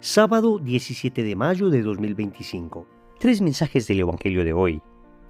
Sábado 17 de mayo de 2025. Tres mensajes del Evangelio de hoy,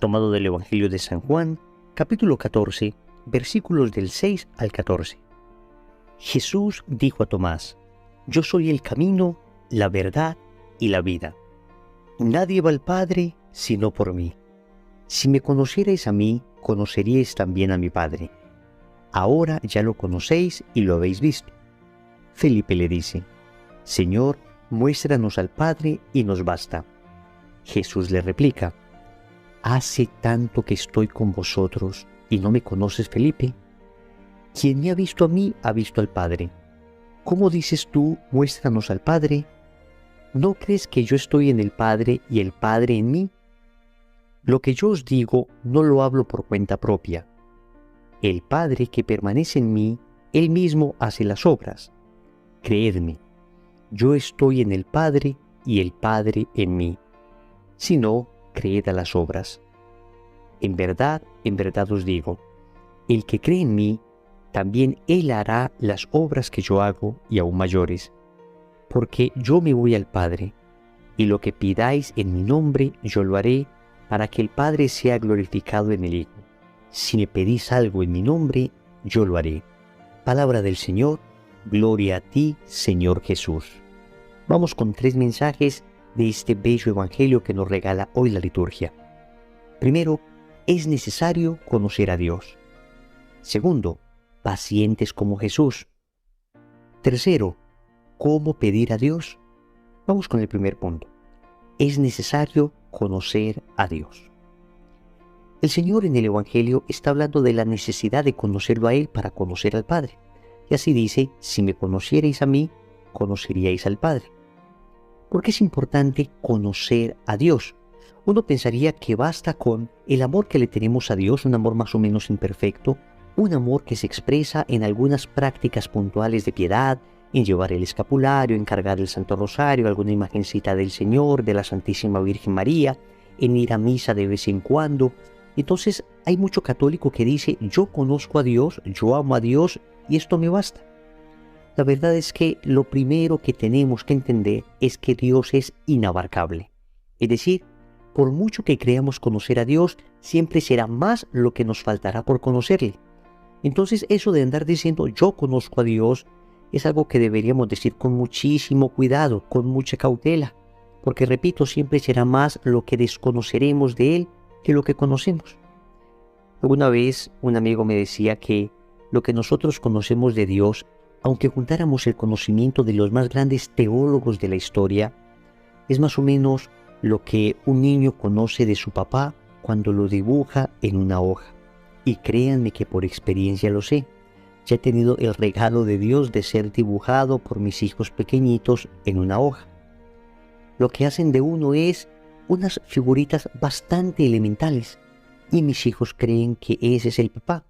tomado del Evangelio de San Juan, capítulo 14, versículos del 6 al 14. Jesús dijo a Tomás: Yo soy el camino, la verdad y la vida. Nadie va al Padre sino por mí. Si me conocierais a mí, conoceríais también a mi Padre. Ahora ya lo conocéis y lo habéis visto. Felipe le dice: Señor, muéstranos al Padre y nos basta. Jesús le replica: Hace tanto que estoy con vosotros y no me conoces, Felipe. Quien me ha visto a mí ha visto al Padre. ¿Cómo dices tú, muéstranos al Padre? ¿No crees que yo estoy en el Padre y el Padre en mí? Lo que yo os digo no lo hablo por cuenta propia. El Padre que permanece en mí, Él mismo hace las obras. Creedme, yo estoy en el Padre y el Padre en mí. Si no, creed a las obras. En verdad os digo, el que cree en mí, también Él hará las obras que yo hago y aún mayores. Porque yo me voy al Padre, y lo que pidáis en mi nombre yo lo haré, para que el Padre sea glorificado en el Hijo. Si me pedís algo en mi nombre, yo lo haré. Palabra del Señor, gloria a ti, Señor Jesús. Vamos con tres mensajes de este bello Evangelio que nos regala hoy la liturgia. Primero, es necesario conocer a Dios. Segundo, pacientes como Jesús. Tercero, ¿cómo pedir a Dios? Vamos con el primer punto. Es necesario conocer a Dios. El Señor en el Evangelio está hablando de la necesidad de conocerlo a Él para conocer al Padre. Y así dice: si me conocierais a mí, conoceríais al Padre. ¿Por qué es importante conocer a Dios? Uno pensaría que basta con el amor que le tenemos a Dios, un amor más o menos imperfecto, un amor que se expresa en algunas prácticas puntuales de piedad, en llevar el escapulario, en cargar el Santo Rosario, alguna imagencita del Señor, de la Santísima Virgen María, en ir a misa de vez en cuando. Entonces hay mucho católico que dice: yo conozco a Dios, yo amo a Dios y esto me basta. La verdad es que lo primero que tenemos que entender es que Dios es inabarcable. Es decir, por mucho que creamos conocer a Dios, siempre será más lo que nos faltará por conocerle. Entonces eso de andar diciendo yo conozco a Dios es algo que deberíamos decir con muchísimo cuidado, con mucha cautela, porque repito, siempre será más lo que desconoceremos de Él que lo que conocemos. Alguna vez un amigo me decía que lo que nosotros conocemos de Dios, aunque juntáramos el conocimiento de los más grandes teólogos de la historia, es más o menos lo que un niño conoce de su papá cuando lo dibuja en una hoja. Y créanme que por experiencia lo sé. Ya he tenido el regalo de Dios de ser dibujado por mis hijos pequeñitos en una hoja. Lo que hacen de uno es unas figuritas bastante elementales, y mis hijos creen que ese es el papá.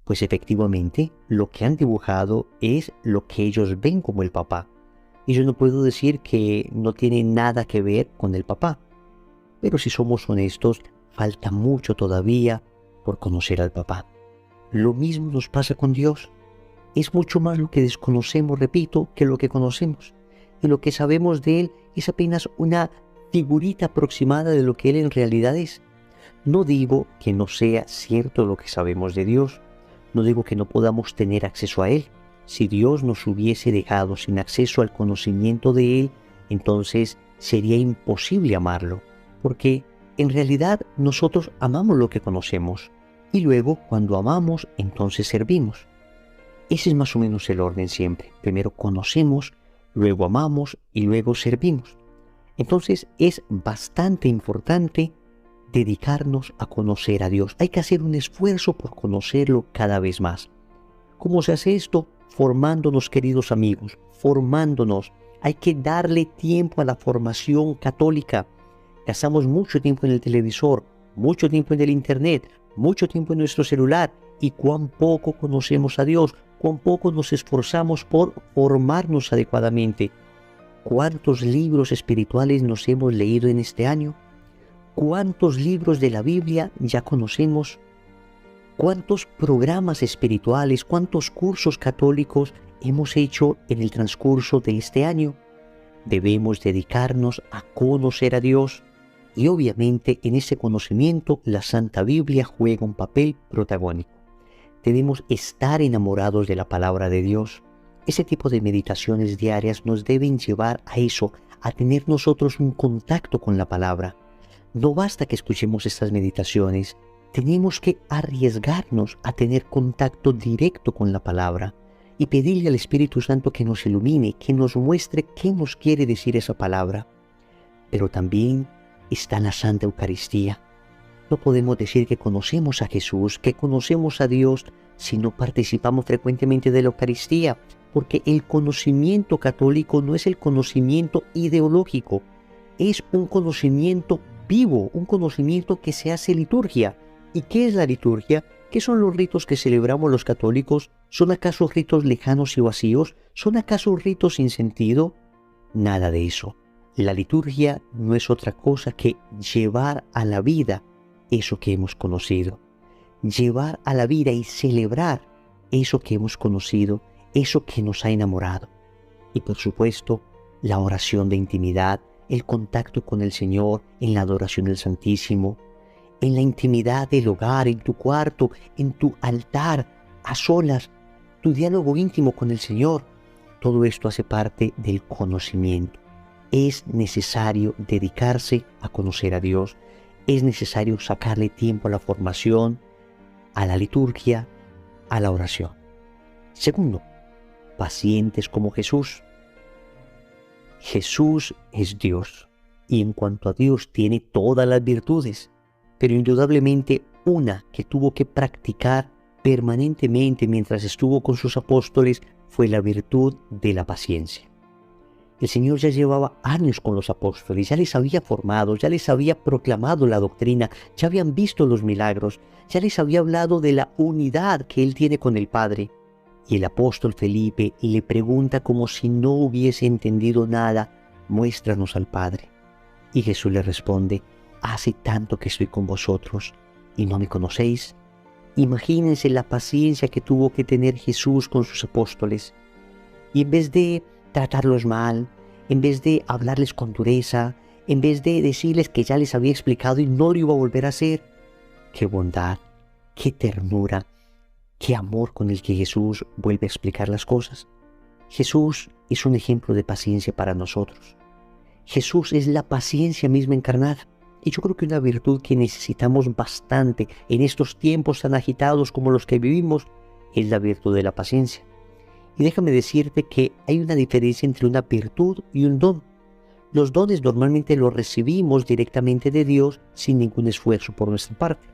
Pues efectivamente, lo que han dibujado es lo que ellos ven como el papá. Y yo no puedo decir que no tiene nada que ver con el papá. Pero si somos honestos, falta mucho todavía por conocer al papá. Lo mismo nos pasa con Dios. Es mucho más lo que desconocemos, repito, que lo que conocemos. Y lo que sabemos de Él es apenas una figurita aproximada de lo que Él en realidad es. No digo que no sea cierto lo que sabemos de Dios. No digo que no podamos tener acceso a Él. Si Dios nos hubiese dejado sin acceso al conocimiento de Él, entonces sería imposible amarlo. Porque en realidad nosotros amamos lo que conocemos. Y luego, cuando amamos, entonces servimos. Ese es más o menos el orden siempre. Primero conocemos, luego amamos y luego servimos. Entonces es bastante importante dedicarnos a conocer a Dios. Hay que hacer un esfuerzo por conocerlo cada vez más. ¿Cómo se hace esto? Formándonos, queridos amigos, formándonos. Hay que darle tiempo a la formación católica. Gastamos mucho tiempo en el televisor, mucho tiempo en el internet, mucho tiempo en nuestro celular, y cuán poco conocemos a Dios, cuán poco nos esforzamos por formarnos adecuadamente. ¿Cuántos libros espirituales nos hemos leído en este año? ¿Cuántos libros de la Biblia ya conocemos? ¿Cuántos programas espirituales, cuántos cursos católicos hemos hecho en el transcurso de este año? Debemos dedicarnos a conocer a Dios y obviamente en ese conocimiento la Santa Biblia juega un papel protagónico. Debemos estar enamorados de la palabra de Dios. Ese tipo de meditaciones diarias nos deben llevar a eso, a tener nosotros un contacto con la palabra. No basta que escuchemos estas meditaciones, tenemos que arriesgarnos a tener contacto directo con la palabra y pedirle al Espíritu Santo que nos ilumine, que nos muestre qué nos quiere decir esa palabra. Pero también está la Santa Eucaristía. No podemos decir que conocemos a Jesús, que conocemos a Dios, si no participamos frecuentemente de la Eucaristía, porque el conocimiento católico no es el conocimiento ideológico, es un conocimiento vivo, un conocimiento que se hace liturgia. ¿Y qué es la liturgia? ¿Qué son los ritos que celebramos los católicos? ¿Son acaso ritos lejanos y vacíos? ¿Son acaso ritos sin sentido? Nada de eso. La liturgia no es otra cosa que llevar a la vida eso que hemos conocido. Llevar a la vida y celebrar eso que hemos conocido, eso que nos ha enamorado. Y por supuesto, la oración de intimidad, el contacto con el Señor en la adoración del Santísimo, en la intimidad del hogar, en tu cuarto, en tu altar, a solas, tu diálogo íntimo con el Señor. Todo esto hace parte del conocimiento. Es necesario dedicarse a conocer a Dios. Es necesario sacarle tiempo a la formación, a la liturgia, a la oración. Segundo, pacientes como Jesús. Jesús es Dios y en cuanto a Dios tiene todas las virtudes, pero indudablemente una que tuvo que practicar permanentemente mientras estuvo con sus apóstoles fue la virtud de la paciencia. El Señor ya llevaba años con los apóstoles, ya les había formado, ya les había proclamado la doctrina, ya habían visto los milagros, ya les había hablado de la unidad que Él tiene con el Padre. Y el apóstol Felipe le pregunta como si no hubiese entendido nada, muéstranos al Padre. Y Jesús le responde, hace tanto que estoy con vosotros y no me conocéis. Imagínense la paciencia que tuvo que tener Jesús con sus apóstoles. Y en vez de tratarlos mal, en vez de hablarles con dureza, en vez de decirles que ya les había explicado y no lo iba a volver a hacer, qué bondad, qué ternura, qué amor con el que Jesús vuelve a explicar las cosas. Jesús es un ejemplo de paciencia para nosotros. Jesús es la paciencia misma encarnada. Y yo creo que una virtud que necesitamos bastante en estos tiempos tan agitados como los que vivimos es la virtud de la paciencia. Y déjame decirte que hay una diferencia entre una virtud y un don. Los dones normalmente los recibimos directamente de Dios sin ningún esfuerzo por nuestra parte.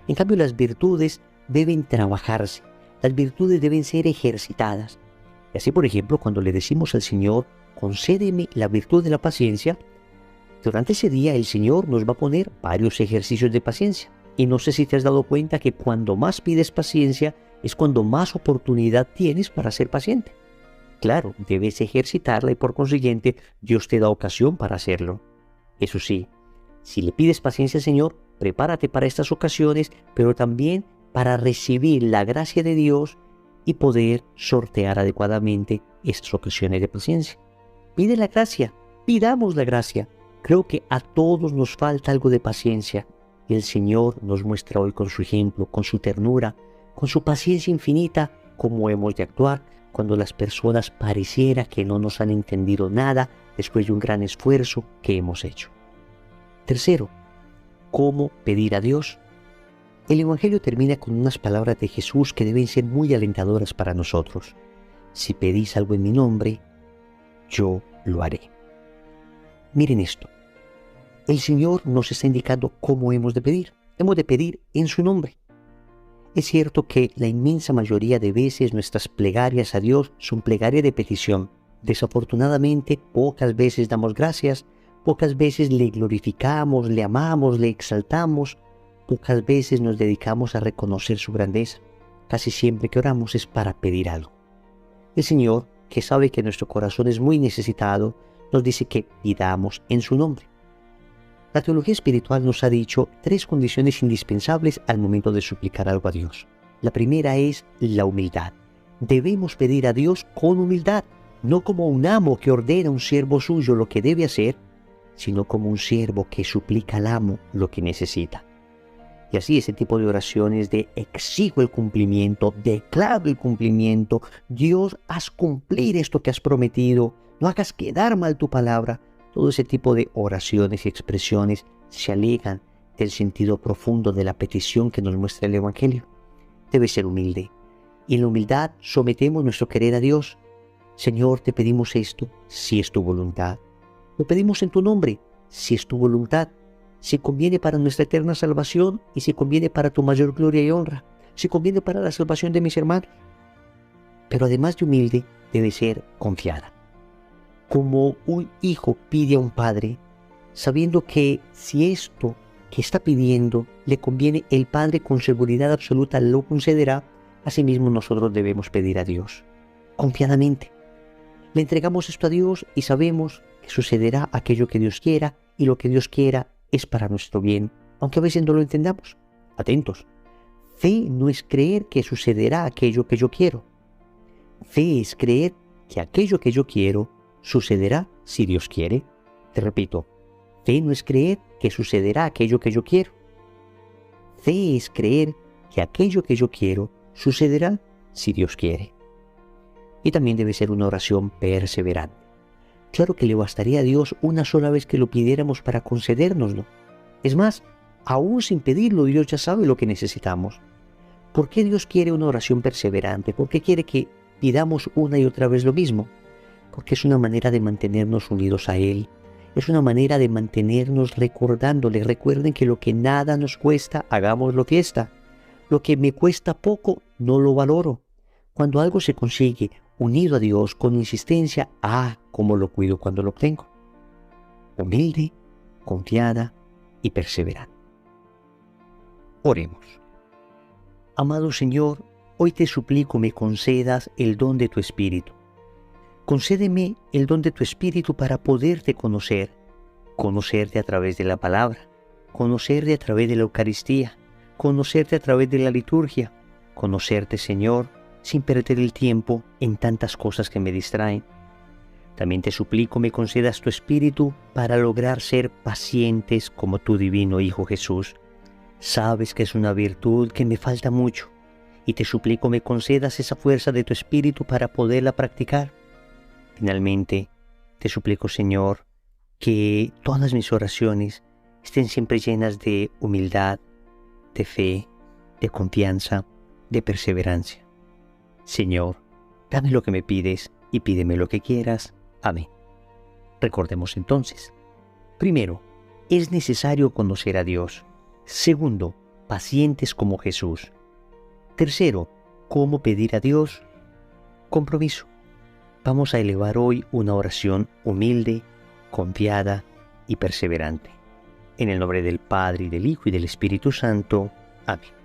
En cambio, las virtudes deben trabajarse, las virtudes deben ser ejercitadas. Y así, por ejemplo, cuando le decimos al Señor, concédeme la virtud de la paciencia, durante ese día el Señor nos va a poner varios ejercicios de paciencia. Y no sé si te has dado cuenta que cuando más pides paciencia es cuando más oportunidad tienes para ser paciente. Claro, debes ejercitarla y por consiguiente Dios te da ocasión para hacerlo. Eso sí, si le pides paciencia al Señor, prepárate para estas ocasiones, pero también para recibir la gracia de Dios y poder sortear adecuadamente estas ocasiones de paciencia. Pide la gracia, pidamos la gracia. Creo que a todos nos falta algo de paciencia y el Señor nos muestra hoy con su ejemplo, con su ternura, con su paciencia infinita, cómo hemos de actuar cuando las personas pareciera que no nos han entendido nada después de un gran esfuerzo que hemos hecho. Tercero, ¿cómo pedir a Dios? El Evangelio termina con unas palabras de Jesús que deben ser muy alentadoras para nosotros. Si pedís algo en mi nombre, yo lo haré. Miren esto. El Señor nos está indicando cómo hemos de pedir. Hemos de pedir en su nombre. Es cierto que la inmensa mayoría de veces nuestras plegarias a Dios son plegarias de petición. Desafortunadamente, pocas veces damos gracias, pocas veces le glorificamos, le amamos, le exaltamos, pocas veces nos dedicamos a reconocer su grandeza. Casi siempre que oramos es para pedir algo. El Señor, que sabe que nuestro corazón es muy necesitado, nos dice que pidamos en su nombre. La teología espiritual nos ha dicho 3 condiciones indispensables al momento de suplicar algo a Dios. La primera es la humildad. Debemos pedir a Dios con humildad. no como un amo que ordena a un siervo suyo lo que debe hacer, sino como un siervo que suplica al amo lo que necesita. Y así ese tipo de oraciones de exijo el cumplimiento, declaro el cumplimiento, Dios, haz cumplir esto que has prometido, no hagas quedar mal tu palabra. Todo ese tipo de oraciones y expresiones se alejan del sentido profundo de la petición que nos muestra el Evangelio. Debe ser humilde. Y en la humildad sometemos nuestro querer a Dios. Señor, te pedimos esto, si es tu voluntad. Lo pedimos en tu nombre, si es tu voluntad. Si conviene para nuestra eterna salvación y si conviene para tu mayor gloria y honra. Si conviene para la salvación de mis hermanos. Pero además de humilde, debe ser confiada. Como un hijo pide a un padre, sabiendo que si esto que está pidiendo le conviene, el Padre con seguridad absoluta lo concederá. Asimismo nosotros debemos pedir a Dios, confiadamente. Le entregamos esto a Dios y sabemos que sucederá aquello que Dios quiera, y lo que Dios quiera es para nuestro bien, aunque a veces no lo entendamos. Atentos. Fe no es creer que sucederá aquello que yo quiero. Fe es creer que aquello que yo quiero sucederá si Dios quiere. Te repito, fe no es creer que sucederá aquello que yo quiero. Fe es creer que aquello que yo quiero sucederá si Dios quiere. Y también debe ser una oración perseverante. Claro que le bastaría a Dios una sola vez que lo pidiéramos para concedérnoslo. Es más, aún sin pedirlo, Dios ya sabe lo que necesitamos. ¿Por qué Dios quiere una oración perseverante? ¿Por qué quiere que pidamos una y otra vez lo mismo? Porque es una manera de mantenernos unidos a Él. Es una manera de mantenernos recordándole. Recuerden que lo que nada nos cuesta, hagámoslo fiesta. Lo que me cuesta poco, no lo valoro. Cuando algo se consigue unido a Dios con insistencia, cómo lo cuido cuando lo obtengo. Humilde, confiada y perseverante. Oremos. Amado Señor, hoy te suplico me concedas el don de tu Espíritu. Concédeme el don de tu Espíritu para poderte conocer, conocerte a través de la palabra, conocerte a través de la Eucaristía, conocerte a través de la liturgia, conocerte, Señor, sin perder el tiempo en tantas cosas que me distraen. También te suplico me concedas tu Espíritu para lograr ser pacientes como tu divino Hijo Jesús. Sabes que es una virtud que me falta mucho, y te suplico me concedas esa fuerza de tu Espíritu para poderla practicar. Finalmente, te suplico, Señor, que todas mis oraciones estén siempre llenas de humildad, de fe, de confianza, de perseverancia. Señor, dame lo que me pides y pídeme lo que quieras. Amén. Recordemos entonces. Primero, es necesario conocer a Dios. Segundo, pacientes como Jesús. Tercero, ¿cómo pedir a Dios? Compromiso. Vamos a elevar hoy una oración humilde, confiada y perseverante. En el nombre del Padre, y del Hijo, y del Espíritu Santo. Amén.